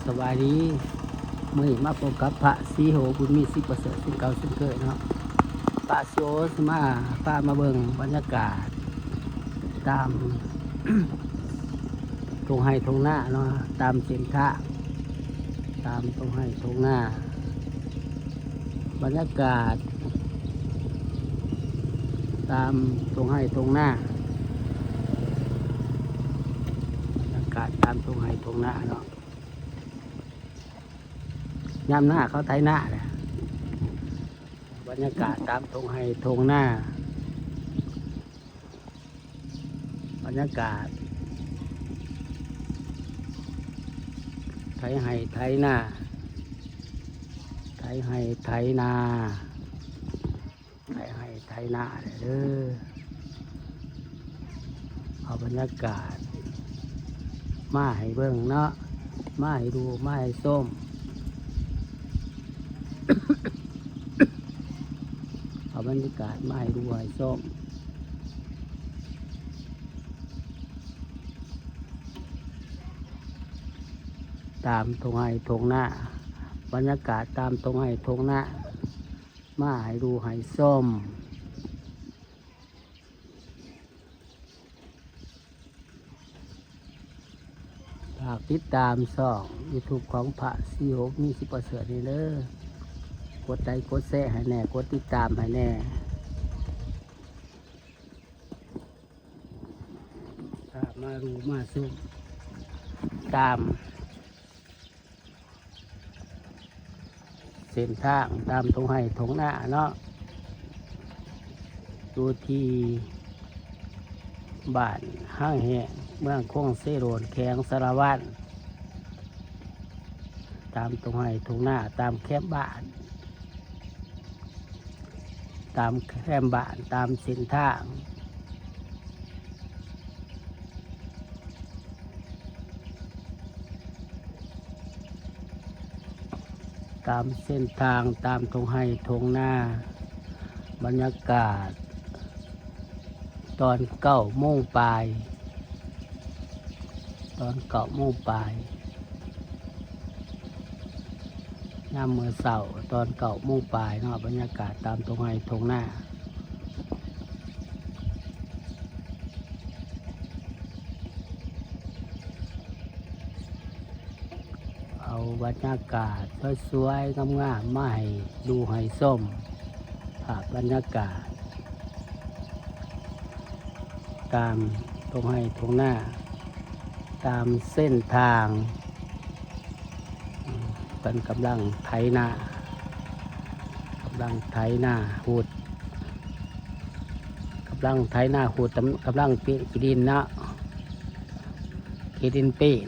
สวัสดีมื้อนี้มาพบกับพระศรีโหบุญมีสิประเสริฐซึ่งเก่าซึ่งเกิดเนาะพระศรีโหสิมาเบิ่งบรรยากาศตาม ตรงไห้ตรงหน้าเนาะตามเส้นทางตามตรงไห้ตรงหน้าบรรยากาศตามตรงไห้ตรงหน้าบรรยากาศตามตรงไห้ตรงหน้าเนาะยามหน้าเขาไถหน้าแหละบรรยากาศตามตรงไห้ตรงหน้าบรรยากาศไถไห้ไถหน้าไถไห้ไถนาไถไห้ไถนาเด้อเอาบรรยากาศมาให้เบิ่งเนาะมาให้ดูมาให้ส้ม เอาบรรยากาศมาให้ดูให้ส้มตามตรงไห้ตรงหน้าบรรยากาศตามตรงไห้ตรงหน้ามาให้ดูให้ส้มฝากติดตามช่อง YouTube ของพระศรีโหมีสิประเสริฐนี่เด้อกดไลค์กดแชร์ให้แน่กดติดตามให้แน่มาดูมาส้มตามเส้นทางตามตรงไห้ตรงหน้าเนาะดูที่บ้านห้างแห่งเมืองคงเซโรนแขงสารวัตรตามตรงไห้ตรงหน้าตามแคบบ้านตามแคมบ้านตามเส้นทางตามเส้นทางตามตรงไห้ตรงหน้าบรรยากาศตอน9 โมงปลายตอน9 โมงปลายยามมื้อเช้าตอน9 โมงปลายเนาะบรรยากาศตามตรงไห้ตรงหน้าเอาบรรยากาศสวยๆงามๆมาให้ดูให้ส้มภาพบรรยากาศตามตรงไห้ตรงหน้าตามเส้นทางเป็นกำลังไถนากำลังไถนาหูดกำลังไถนาหูดกำลังปีนดินเนาะปีดินปีน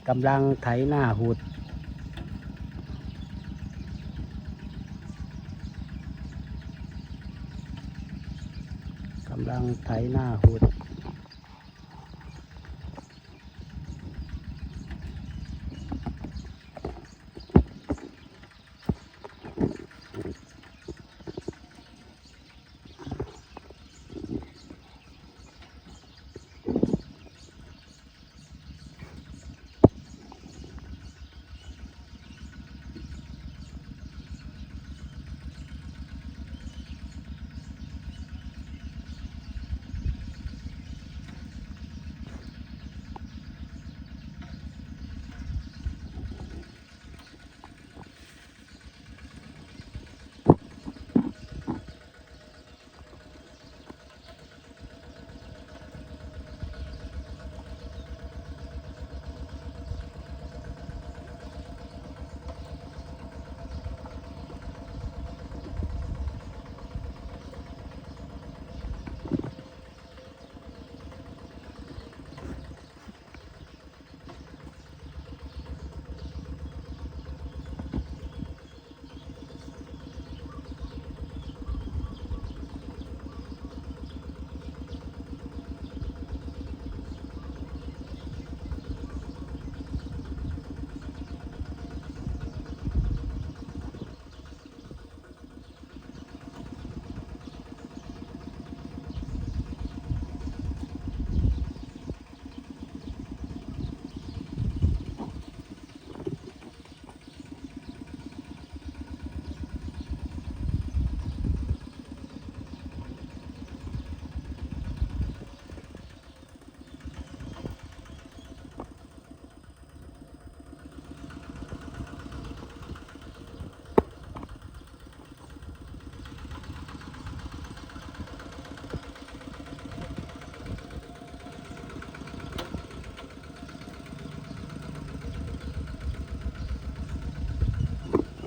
กำลังไถนาหูดกำลังไถนาหูด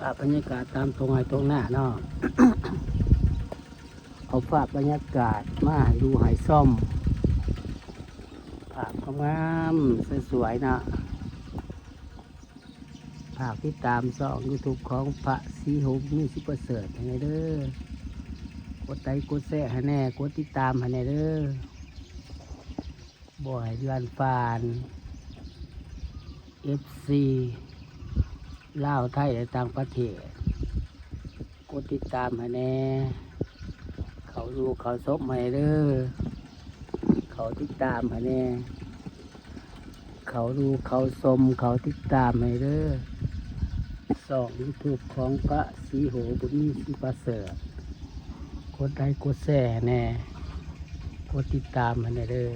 าพบรรยากาศตามตรงไหนตรงหน้าเนาะ เอาภาพบรรยากาศมาให้ดูให้ซ่อมภาพงามๆสวยๆนะภาพที่ตามช่อง YouTube ของพระศรีโหมมิวสิกประเสริฐให้เด้อกดไลค์กดแชร์ให้แน่กดติดตามให้แน่เด้อบ่ให้เดือนฟาน FC ลาวไทยและต่างประเทศกดติดตามให้แน่เขาดูเขาซบให้เด้อเขาติดตามให้แน่เขาดูเขาชมเขาติดตามให้เด้อช่อง YouTube ของพระศรีโหบุญมีศรีประเสริฐกดไลค์กดแชร์แน่กดติดตามให้แน่เด้อ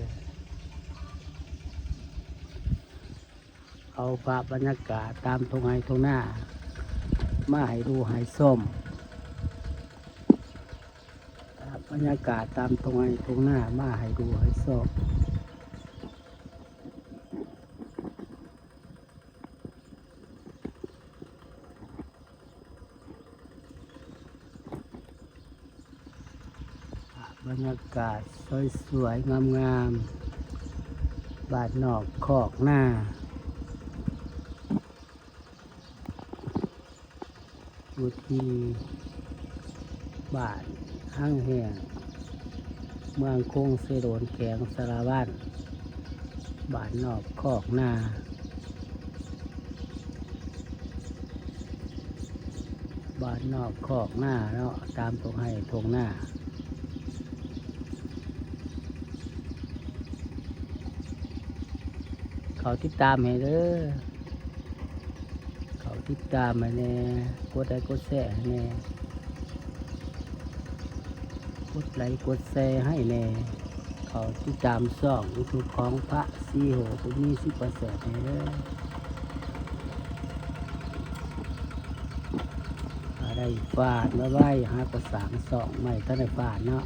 เอาภาพบรรยากาศตามตรงไหนตรงหน้ามาให้ดูให้ส้มภาพบรรยากาศตามตรงไหนตรงหน้ามาให้ดูให้ส้มบรรยากาศสวยๆงามๆบ้านนอกคอกหน้าอยู่ที่บ้านห้างแห่งเมืองคงเสโดนแขงสารวัตรบ้านนอกคอกหน้าบ้านนอกคอกหน้าเนาะตามตรงให้ทงหน้าเขาติดตามให้เด้อเขาติดตามให้แน่กดไลค์กดแชร์ให้แน่กดไลค์กดแชร์ให้แน่เขาติดตามช่องยูทูบของพระศรีโหบุญมีศรีประเสริฐให้เด้ออะไรฟาดมาไว้หาประสานสองไม่ท่านได้ฟาดเนาะ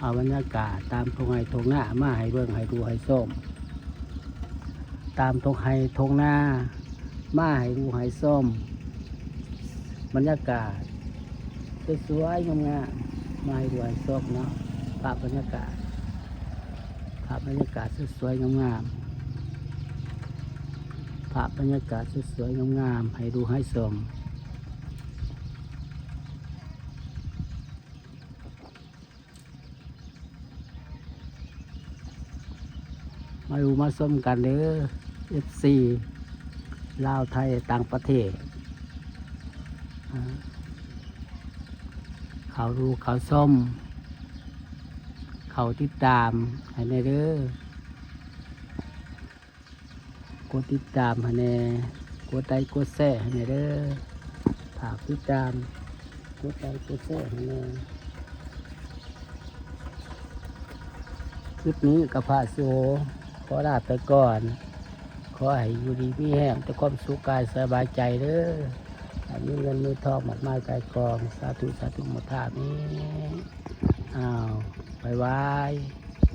เอาบรรยากาศตามตรงไหนตรงหน้ามาให้เบิ่งให้ดูให้ส้มตามตรงให้ตรงหน้ามาให้ดูให้ส้มบรรยากาศสวยๆงามๆมาให้ดูให้ส้มเนาะภาพบรรยากาศสวยๆงามๆภาพบรรยากาศสวยๆงามๆให้ดูให้ส้มมาดูมาส้มกันเด้อ FC ลาวไทยต่างประเทศเขาดูเขาส้มเขาติดตามให้แน่เด้อกดติดตามให้แน่กดไลค์กดแชร์ให้แน่เด้อฝากติดตามกดไลค์กดแชร์ให้แน่คลิปนี้กับพระศรีโหขอลาไปก่อนขอให้อยู่ดีมีแห้งแต่ความสุขกายสบายใจเด้อมีเงินมีทองหมดมากกายกองสาธุสาธุหมดท่านี้อ้าวบายบาย